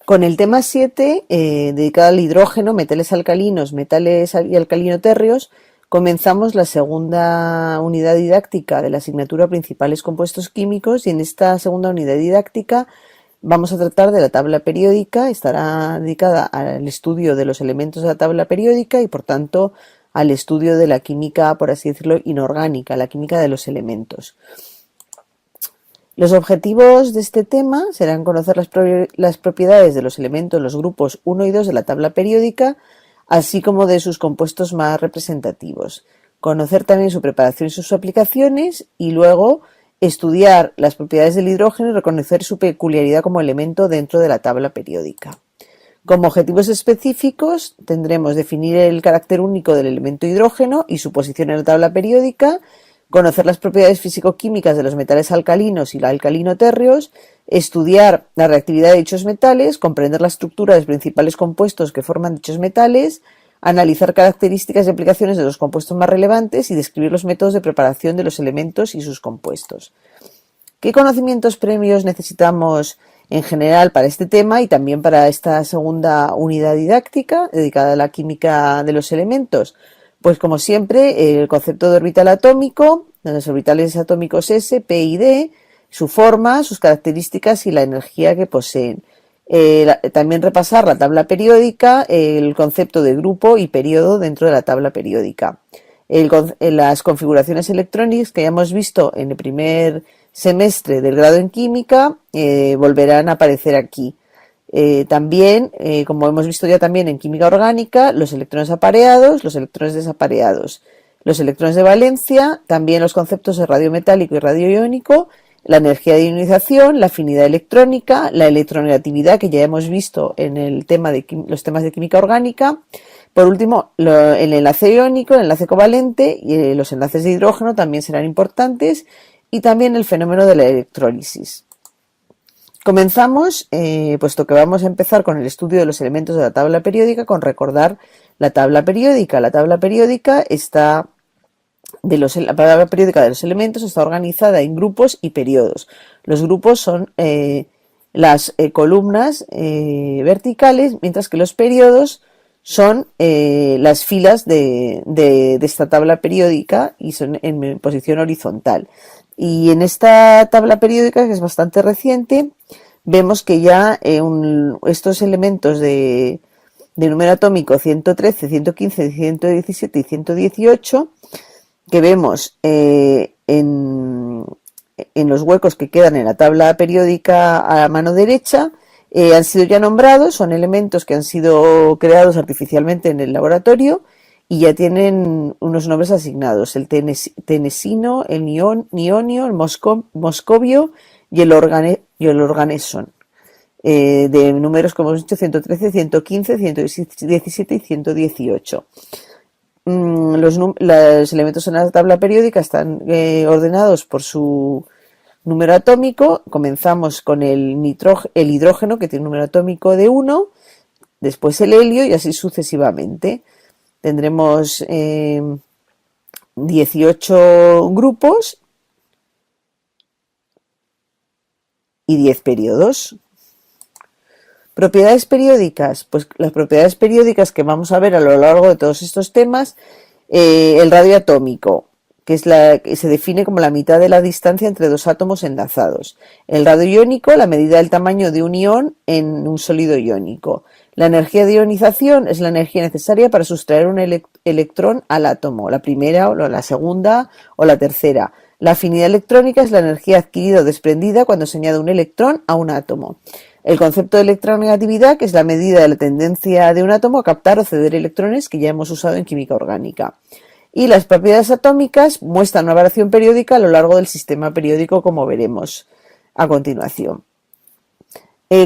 Con el tema 7, dedicado al hidrógeno, metales alcalinos, metales y alcalinotérreos, comenzamos la segunda unidad didáctica de la asignatura Principales compuestos químicos, y en esta segunda unidad didáctica vamos a tratar de la tabla periódica. Estará dedicada al estudio de los elementos de la tabla periódica y, por tanto, al estudio de la química, por así decirlo, inorgánica, la química de los elementos. Los objetivos de este tema serán conocer las propiedades de los elementos, los grupos 1 y 2 de la tabla periódica, así como de sus compuestos más representativos. Conocer también su preparación y sus aplicaciones, y luego estudiar las propiedades del hidrógeno y reconocer su peculiaridad como elemento dentro de la tabla periódica. Como objetivos específicos tendremos definir el carácter único del elemento hidrógeno y su posición en la tabla periódica, conocer las propiedades físico-químicas de los metales alcalinos y alcalinotérreos, estudiar la reactividad de dichos metales, comprender la estructura de los principales compuestos que forman dichos metales, analizar características y aplicaciones de los compuestos más relevantes y describir los métodos de preparación de los elementos y sus compuestos. ¿Qué conocimientos previos necesitamos en general para este tema y también para esta segunda unidad didáctica dedicada a la química de los elementos? Pues, como siempre, el concepto de orbital atómico, de los orbitales atómicos S, P y D, su forma, sus características y la energía que poseen. También repasar la tabla periódica, el concepto de grupo y periodo dentro de la tabla periódica. Las configuraciones electrónicas que ya hemos visto en el primer semestre del grado en química volverán a aparecer aquí. También, como hemos visto ya también en química orgánica, los electrones apareados, los electrones desapareados, los electrones de valencia, también los conceptos de radio metálico y radio iónico, la energía de ionización, la afinidad electrónica, la electronegatividad, que ya hemos visto en el tema de los temas de química orgánica. Por último, el enlace iónico, el enlace covalente y los enlaces de hidrógeno también serán importantes, y también el fenómeno de la electrólisis. Comenzamos, puesto que vamos a empezar con el estudio de los elementos de la tabla periódica, con recordar la tabla periódica. La tabla periódica la tabla periódica de los elementos está organizada en grupos y periodos. Los grupos son las columnas verticales, mientras que los periodos son las filas de esta tabla periódica y son en posición horizontal. Y en esta tabla periódica, que es bastante reciente, vemos que ya estos elementos de número atómico 113, 115, 117 y 118, que vemos en los huecos que quedan en la tabla periódica a la mano derecha, han sido ya nombrados. Son elementos que han sido creados artificialmente en el laboratorio y ya tienen unos nombres asignados: el tenesino, el nionio, el moscovio y el organeson, de números, como hemos dicho, 113, 115, 117 y 118. Los elementos en la tabla periódica están ordenados por su número atómico. Comenzamos con el hidrógeno, que tiene un número atómico de 1, después el helio y así sucesivamente. Tendremos 18 grupos y 10 periodos. Propiedades periódicas. Pues las propiedades periódicas que vamos a ver a lo largo de todos estos temas: el radio atómico, que se define como la mitad de la distancia entre dos átomos enlazados. El radio iónico, la medida del tamaño de un ión en un sólido iónico. La energía de ionización es la energía necesaria para sustraer un electrón al átomo, la primera o la segunda o la tercera. La afinidad electrónica es la energía adquirida o desprendida cuando se añade un electrón a un átomo. El concepto de electronegatividad, que es la medida de la tendencia de un átomo a captar o ceder electrones, que ya hemos usado en química orgánica. Y las propiedades atómicas muestran una variación periódica a lo largo del sistema periódico, como veremos a continuación.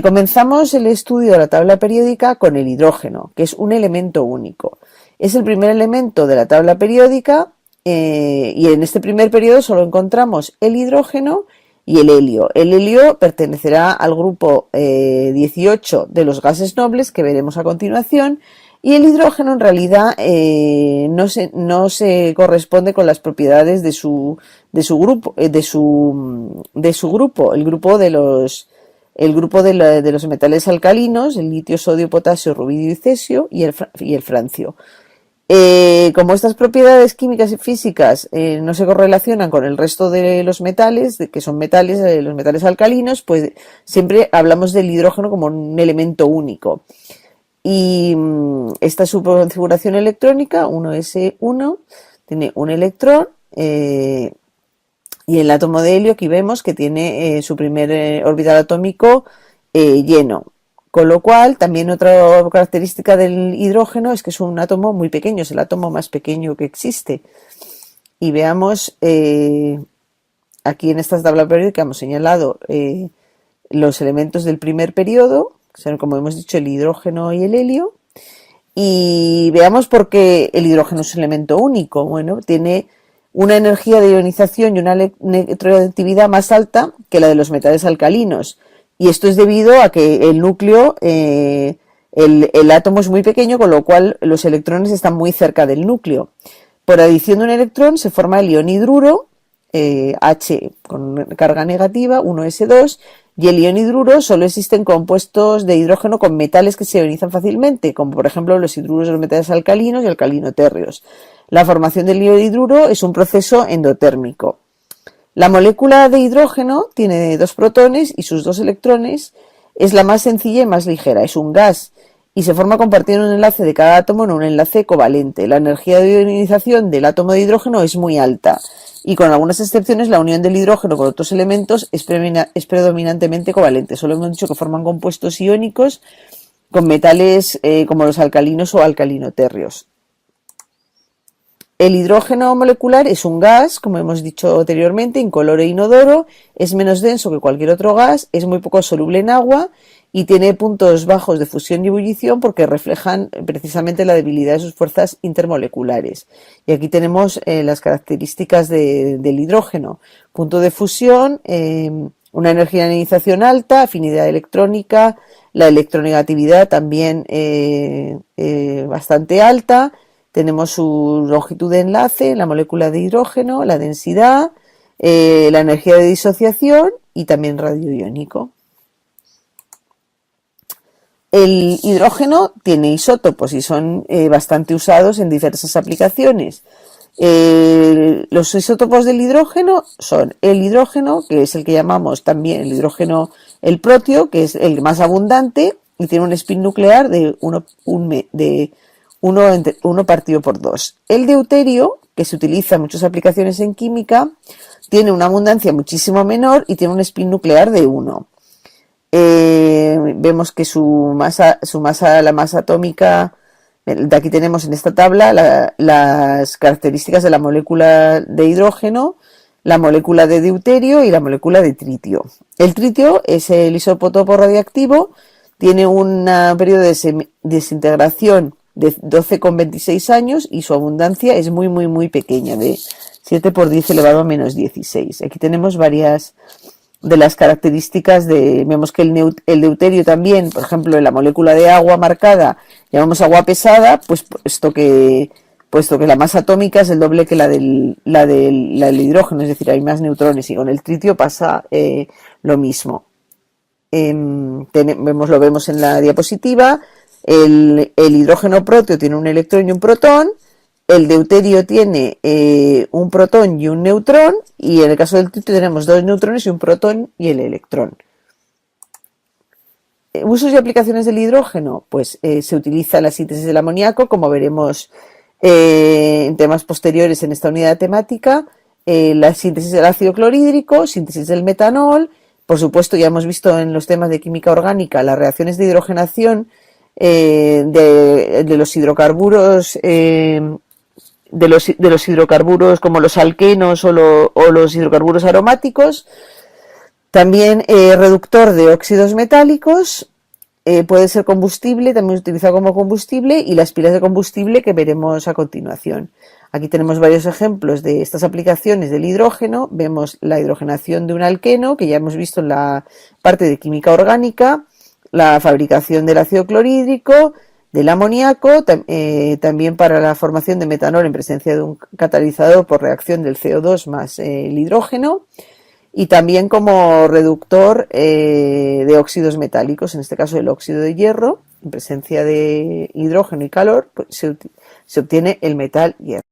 Comenzamos el estudio de la tabla periódica con el hidrógeno, que es un elemento único. Es el primer elemento de la tabla periódica, y en este primer periodo solo encontramos el hidrógeno y el helio. El helio pertenecerá al grupo 18 de los gases nobles, que veremos a continuación, y el hidrógeno en realidad no se corresponde con las propiedades de su grupo, el grupo de los el grupo de los metales alcalinos, el litio, sodio, potasio, rubidio y cesio, y el francio. Como estas propiedades químicas y físicas no se correlacionan con el resto de los metales, que son metales, los metales alcalinos, pues siempre hablamos del hidrógeno como un elemento único. Y esta es su configuración electrónica, 1s1, tiene un electrón, y el átomo de helio aquí vemos que tiene su primer orbital atómico lleno. Con lo cual, también otra característica del hidrógeno es que es un átomo muy pequeño, es el átomo más pequeño que existe. Y veamos, aquí en esta tabla periódica hemos señalado los elementos del primer periodo, que son, como hemos dicho, el hidrógeno y el helio. Y veamos por qué el hidrógeno es un elemento único. Bueno, tiene una energía de ionización y una electronegatividad más alta que la de los metales alcalinos. Y esto es debido a que el núcleo, el átomo es muy pequeño, con lo cual los electrones están muy cerca del núcleo. Por adición de un electrón se forma el ion hidruro, H con carga negativa, 1s2, y el ion hidruro solo existen compuestos de hidrógeno con metales que se ionizan fácilmente, como por ejemplo los hidruros de los metales alcalinos y alcalinotérreos. La formación del ion hidruro es un proceso endotérmico. La molécula de hidrógeno tiene 2 protones y sus 2 electrones, es la más sencilla y más ligera, es un gas y se forma compartiendo un enlace de cada átomo en un enlace covalente. La energía de ionización del átomo de hidrógeno es muy alta y con algunas excepciones la unión del hidrógeno con otros elementos es predominantemente covalente. Solo hemos dicho que forman compuestos iónicos con metales como los alcalinos o alcalinotérreos. El hidrógeno molecular es un gas, como hemos dicho anteriormente, incoloro e inodoro, es menos denso que cualquier otro gas, es muy poco soluble en agua y tiene puntos bajos de fusión y ebullición porque reflejan precisamente la debilidad de sus fuerzas intermoleculares. Y aquí tenemos las características del hidrógeno. Punto de fusión, una energía de ionización alta, afinidad electrónica, la electronegatividad también bastante alta. Tenemos su longitud de enlace, la molécula de hidrógeno, la densidad, la energía de disociación y también radioiónico. El hidrógeno tiene isótopos y son bastante usados en diversas aplicaciones. Los isótopos del hidrógeno son el hidrógeno, que es el que llamamos también el hidrógeno, el protio, que es el más abundante y tiene un spin nuclear de 1 partido por 2. El deuterio, que se utiliza en muchas aplicaciones en química, tiene una abundancia muchísimo menor y tiene un spin nuclear de 1. Vemos que la masa atómica, de aquí tenemos en esta tabla las características de la molécula de hidrógeno, la molécula de deuterio y la molécula de tritio. El tritio es el isótopo radiactivo, tiene un periodo de desintegración de 12,26 años y su abundancia es muy muy muy pequeña, de 7 por 10 elevado a menos 16. Aquí tenemos varias de las características vemos que el deuterio también, por ejemplo, en la molécula de agua marcada, llamamos agua pesada, pues puesto que la masa atómica es el doble que la del hidrógeno, es decir, hay más neutrones, y con el tritio pasa lo mismo. Lo vemos en la diapositiva. El hidrógeno proteo tiene un electrón y un protón, el deuterio tiene un protón y un neutrón, y en el caso del tritio tenemos 2 neutrones y un protón y el electrón. Usos y aplicaciones del hidrógeno, pues se utiliza la síntesis del amoníaco, como veremos en temas posteriores en esta unidad temática, la síntesis del ácido clorhídrico, síntesis del metanol, por supuesto ya hemos visto en los temas de química orgánica las reacciones de hidrogenación de los hidrocarburos, de los hidrocarburos como los alquenos o los hidrocarburos aromáticos. También reductor de óxidos metálicos, puede ser combustible, también utilizado como combustible, y las pilas de combustible que veremos a continuación. Aquí tenemos varios ejemplos de estas aplicaciones del hidrógeno. Vemos la hidrogenación de un alqueno, que ya hemos visto en la parte de química orgánica, la fabricación del ácido clorhídrico, del amoníaco, también para la formación de metanol en presencia de un catalizador por reacción del CO2 más el hidrógeno, y también como reductor de óxidos metálicos, en este caso el óxido de hierro, en presencia de hidrógeno y calor, pues se obtiene el metal hierro.